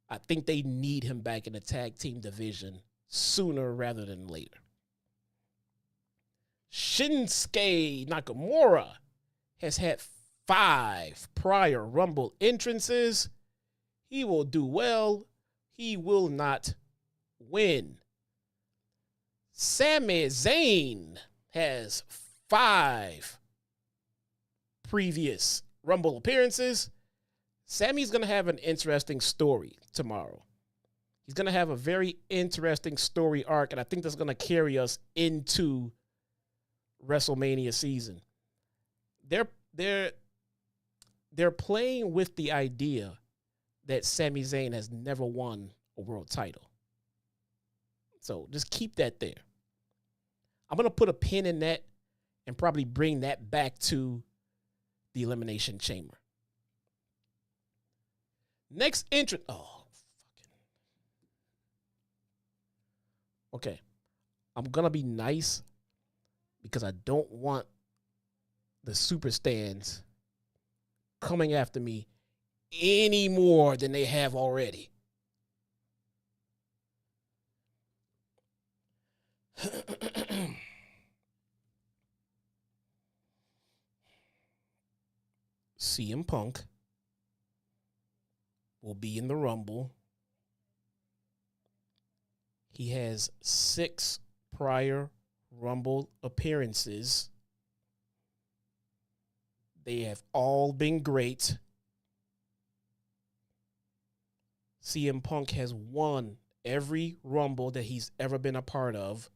Speaker 4: I think they need him back in the tag team division sooner rather than later. Shinsuke Nakamura has had 5 prior Rumble entrances. He will do well. He will not win. Sami Zayn has 5 previous Rumble appearances. Sammy's going to have an interesting story tomorrow. He's going to have a very interesting story arc, and I think that's going to carry us into WrestleMania season. They're playing with the idea that Sami Zayn has never won a world title. So just keep that there. I'm going to put a pin in that and probably bring that back to the Elimination Chamber. Next entrant. Oh, fucking. Okay. I'm going to be nice because I don't want the super stands coming after me any more than they have already. CM Punk will be in the Rumble. He has 6 prior Rumble appearances. They have all been great. CM Punk has won every Rumble that he's ever been a part of.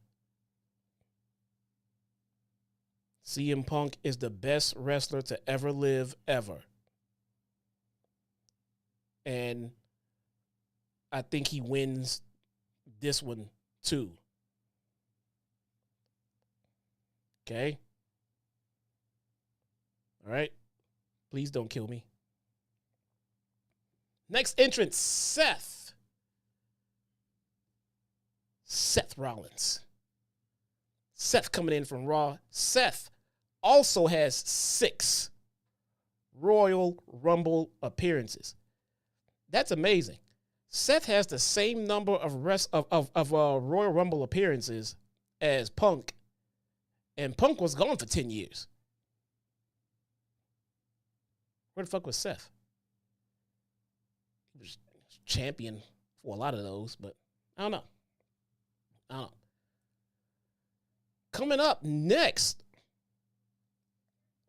Speaker 4: CM Punk is the best wrestler to ever live, ever. And I think he wins this one, too. Okay? All right? Please don't kill me. Next entrant, Seth Rollins. Seth coming in from Raw. Seth also has 6 Royal Rumble appearances. That's amazing. Seth has the same number of Royal Rumble appearances as Punk, and Punk was gone for 10 years. Where the fuck was Seth? He was champion for a lot of those, but I don't know. Coming up next,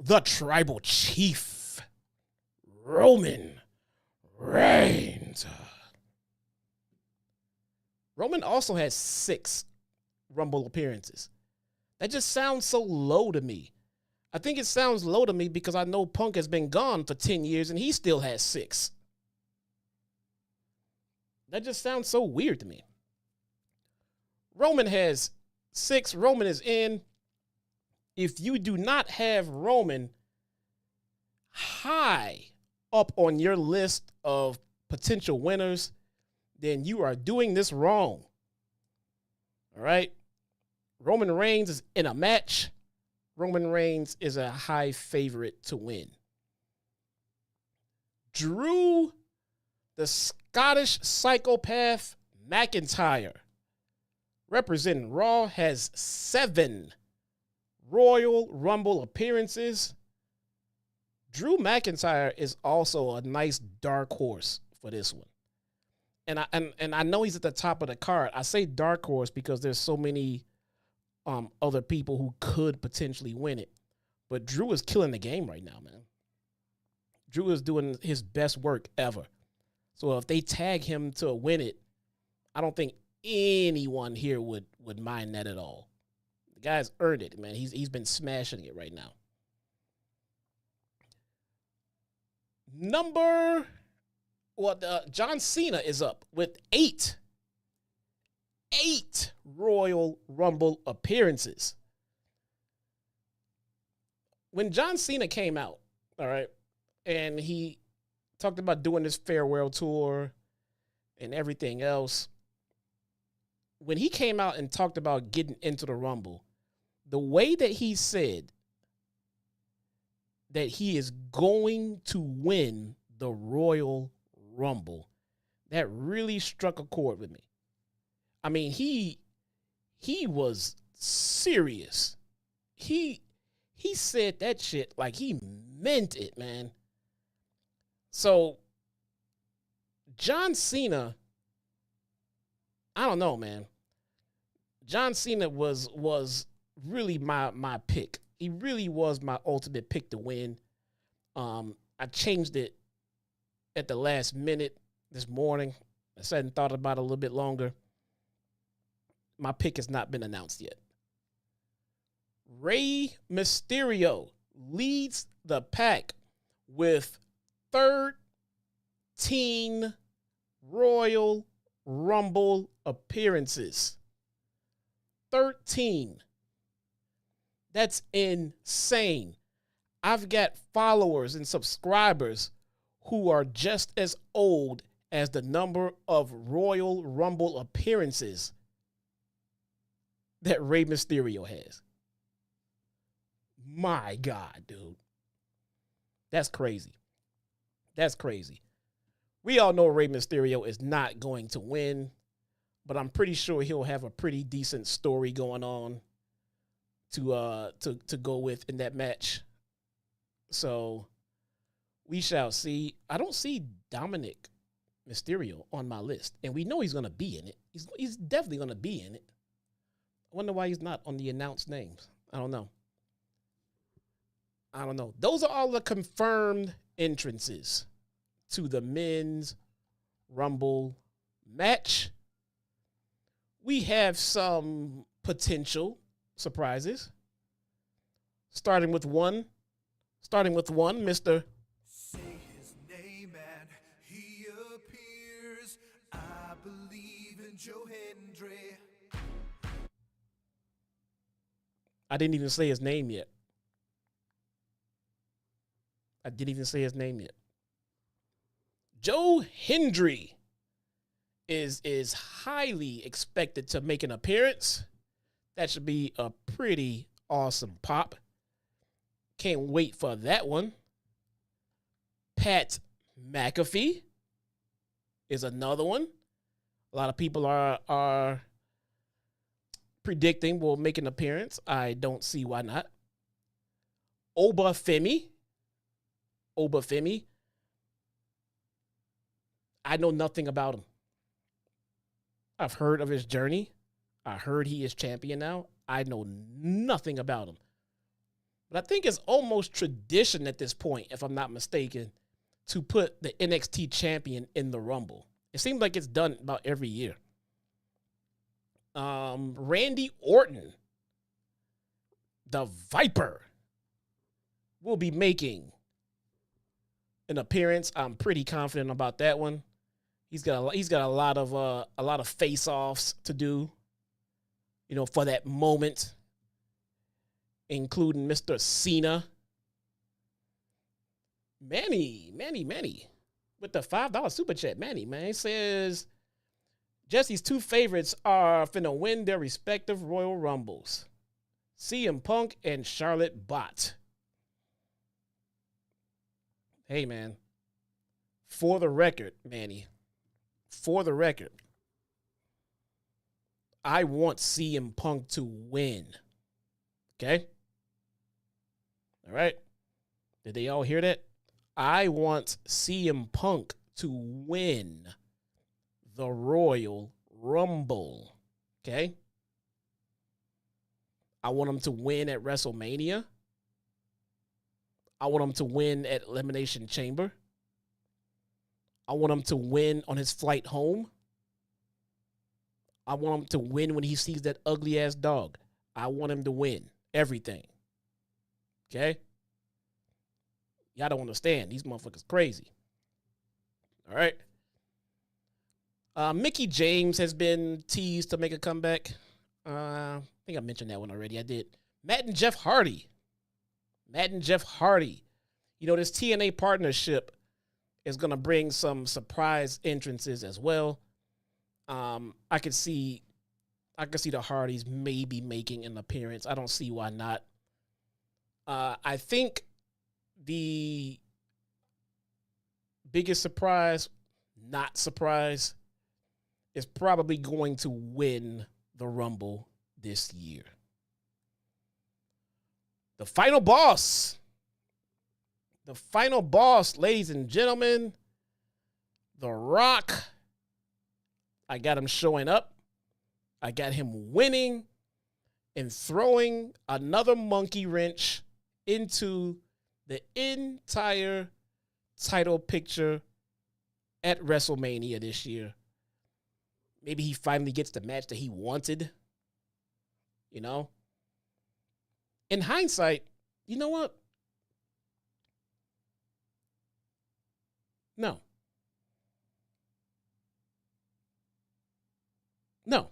Speaker 4: the Tribal Chief, Roman Reigns. Roman also has 6 Rumble appearances. That just sounds so low to me. I think it sounds low to me because I know Punk has been gone for 10 years and he still has 6. That just sounds so weird to me. Roman has 6. Roman is in. If you do not have Roman high up on your list of potential winners, then you are doing this wrong. All right? Roman Reigns is in a match. Roman Reigns is a high favorite to win. Drew, the Scottish psychopath McIntyre, representing Raw, has 7 Royal Rumble appearances. Drew McIntyre is also a nice dark horse for this one. And I know he's at the top of the card. I say dark horse because there's so many other people who could potentially win it. But Drew is killing the game right now, man. Drew is doing his best work ever. So if they tag him to win it, I don't think anyone here would mind that at all. The guy's earned it, man. He's been smashing it right now. John Cena is up with 8 Royal Rumble appearances. When John Cena came out, all right, and he talked about doing this farewell tour and everything else, when he came out and talked about getting into the Rumble, the way that he said that he is going to win the Royal Rumble, that really struck a chord with me. I mean, he was serious. He said that shit like he meant it, man. So John Cena, I don't know, man. John Cena was really my pick. He really was my ultimate pick to win. I changed it at the last minute this morning. I sat and thought about it a little bit longer. My pick has not been announced yet. Rey Mysterio leads the pack with 13 Royal Rumble appearances. 13. That's insane. I've got followers and subscribers who are just as old as the number of Royal Rumble appearances that Rey Mysterio has. My God, dude. That's crazy. That's crazy. We all know Rey Mysterio is not going to win, but I'm pretty sure he'll have a pretty decent story going on to go with in that match. So we shall see. I don't see Dominic Mysterio on my list, and we know he's going to be in it. He's definitely going to be in it. I wonder why he's not on the announced names. I don't know. Those are all the confirmed entrances to the men's Rumble match. We have some potential surprises. Starting with one, Mr.
Speaker 5: Say his name and he appears. I believe in Joe Hendry.
Speaker 4: I didn't even say his name yet. Joe Hendry is highly expected to make an appearance. That should be a pretty awesome pop. Can't wait for that one. Pat McAfee is another one. A lot of people are predicting will make an appearance. I don't see why not. Obafemi. I know nothing about him. I've heard of his journey. I heard he is champion now. I know nothing about him. But I think it's almost tradition at this point, if I'm not mistaken, to put the NXT champion in the Rumble. It seems like it's done about every year. Randy Orton, the Viper, will be making an appearance. I'm pretty confident about that one. He's got a lot of face-offs to do, for that moment, including Mr. Cena. Manny, with the $5 super chat. Manny, man, says Jesse's two favorites are finna win their respective Royal Rumbles: CM Punk and Charlotte Bott. Hey, man, for the record, Manny, I want CM Punk to win. Okay? All right? Did they all hear that? I want CM Punk to win the Royal Rumble. Okay? I want him to win at WrestleMania. I want him to win at Elimination Chamber. I want him to win on his flight home. I want him to win when he sees that ugly-ass dog. I want him to win everything. Okay? Y'all don't understand. These motherfuckers crazy. All right? Mickey James has been teased to make a comeback. I think I mentioned that one already. I did. Matt and Jeff Hardy. This TNA partnership is going to bring some surprise entrances as well. I could see the Hardys maybe making an appearance. I don't see why not. I think the biggest surprise, not surprise, is probably going to win the Rumble this year. The final boss, ladies and gentlemen, The Rock. I got him showing up. I got him winning and throwing another monkey wrench into the entire title picture at WrestleMania this year. Maybe he finally gets the match that he wanted. In hindsight, you know what? No. No.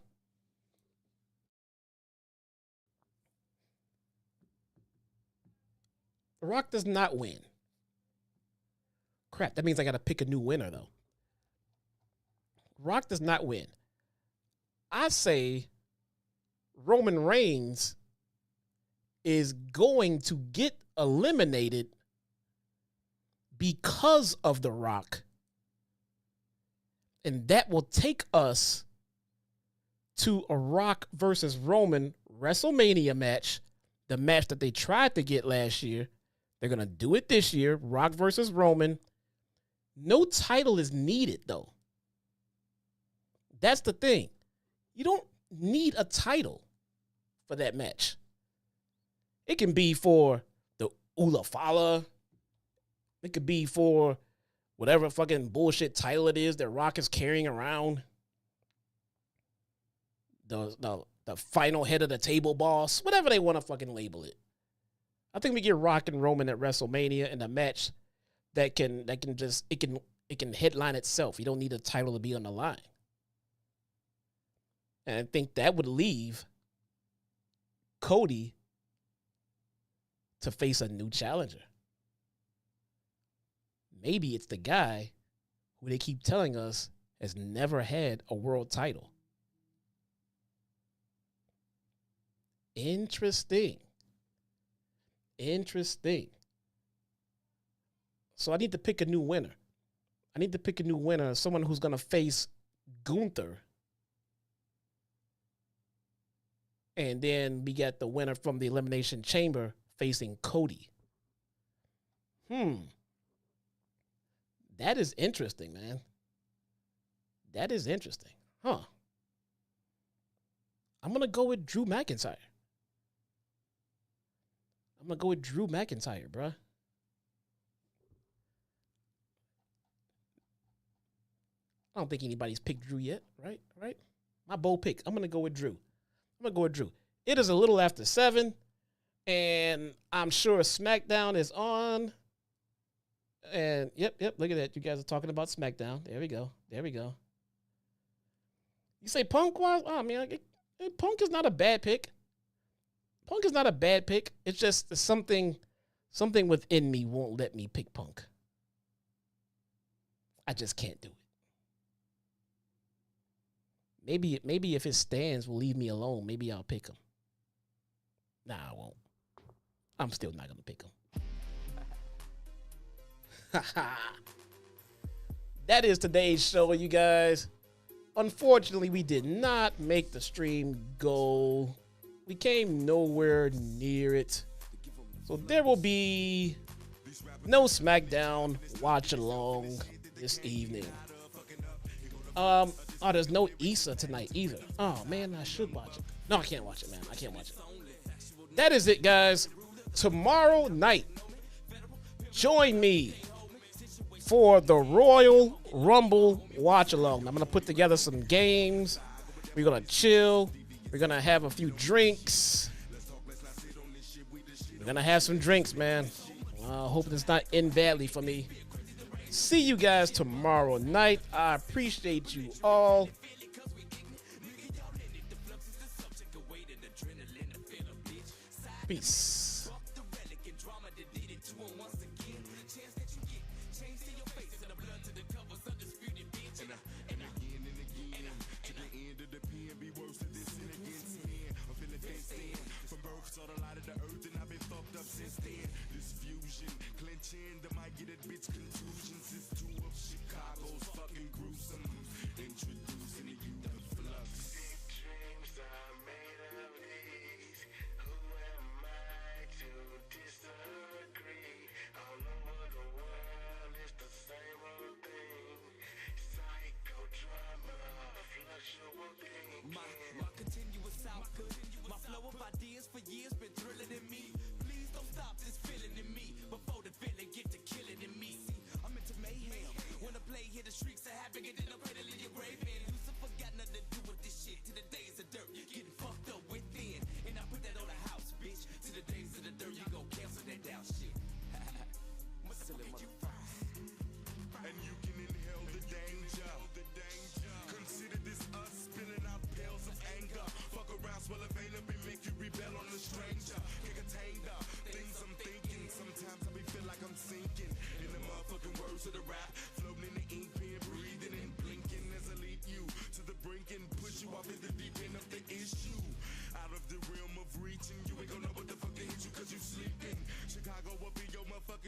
Speaker 4: The Rock does not win. Crap, that means I got to pick a new winner, though. Rock does not win. I say Roman Reigns is going to get eliminated because of The Rock. And that will take us to a Rock versus Roman WrestleMania match, the match that they tried to get last year. They're going to do it this year, Rock versus Roman. No title is needed, though. That's the thing. You don't need a title for that match. It can be for the Ula Fala. It could be for whatever fucking bullshit title it is that Rock is carrying around. The final head of the table boss. Whatever they want to fucking label it. I think we get Rock and Roman at WrestleMania in a match that can headline itself. You don't need a title to be on the line. And I think that would leave Cody to face a new challenger. Maybe it's the guy who they keep telling us has never had a world title. Interesting. So I need to pick a new winner. Someone who's going to face Gunther. And then we got the winner from the Elimination Chamber facing Cody. That is interesting, man. That is interesting. Huh. I'm going to go with Drew McIntyre. Bruh. I don't think anybody's picked Drew yet, right? My bold pick. I'm going to go with Drew. It is a little after 7, and I'm sure SmackDown is on. And yep, look at that. You guys are talking about SmackDown. There we go. You say Punk was? Oh, man, Punk is not a bad pick. It's just something within me won't let me pick Punk. I just can't do it. Maybe if his stands will leave me alone, maybe I'll pick him. Nah, I won't. I'm still not going to pick him. That is today's show, you guys. Unfortunately, we did not make the stream go. We came nowhere near it. So there will be no SmackDown watch along this evening. There's no Issa tonight either. Oh, man, I should watch it. No, I can't watch it, man. That is it, guys. Tomorrow night, join me for the Royal Rumble watch along. I'm going to put together some games. We're going to chill. We're going to have a few drinks. We're going to have some drinks, man. I hope it's not end badly for me. See you guys tomorrow night. I appreciate you all. Peace.
Speaker 3: My continuous output, my flow of ideas for years been thrilling in me. Please don't stop this feeling in me before the feeling get to killing in me. See, I'm into mayhem. When I play here, the streaks are happening, and I'm ready to leave your grave in. You forgot nothing to do with this shit. To the days of dirt, getting fucked up within, and I put that on the house, bitch. To the days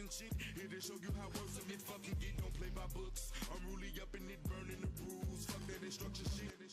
Speaker 2: and shit. Here to show you how worse of it fucking get. Don't play by books. I'm really up in it, burning the rules. Fuck that instruction shit.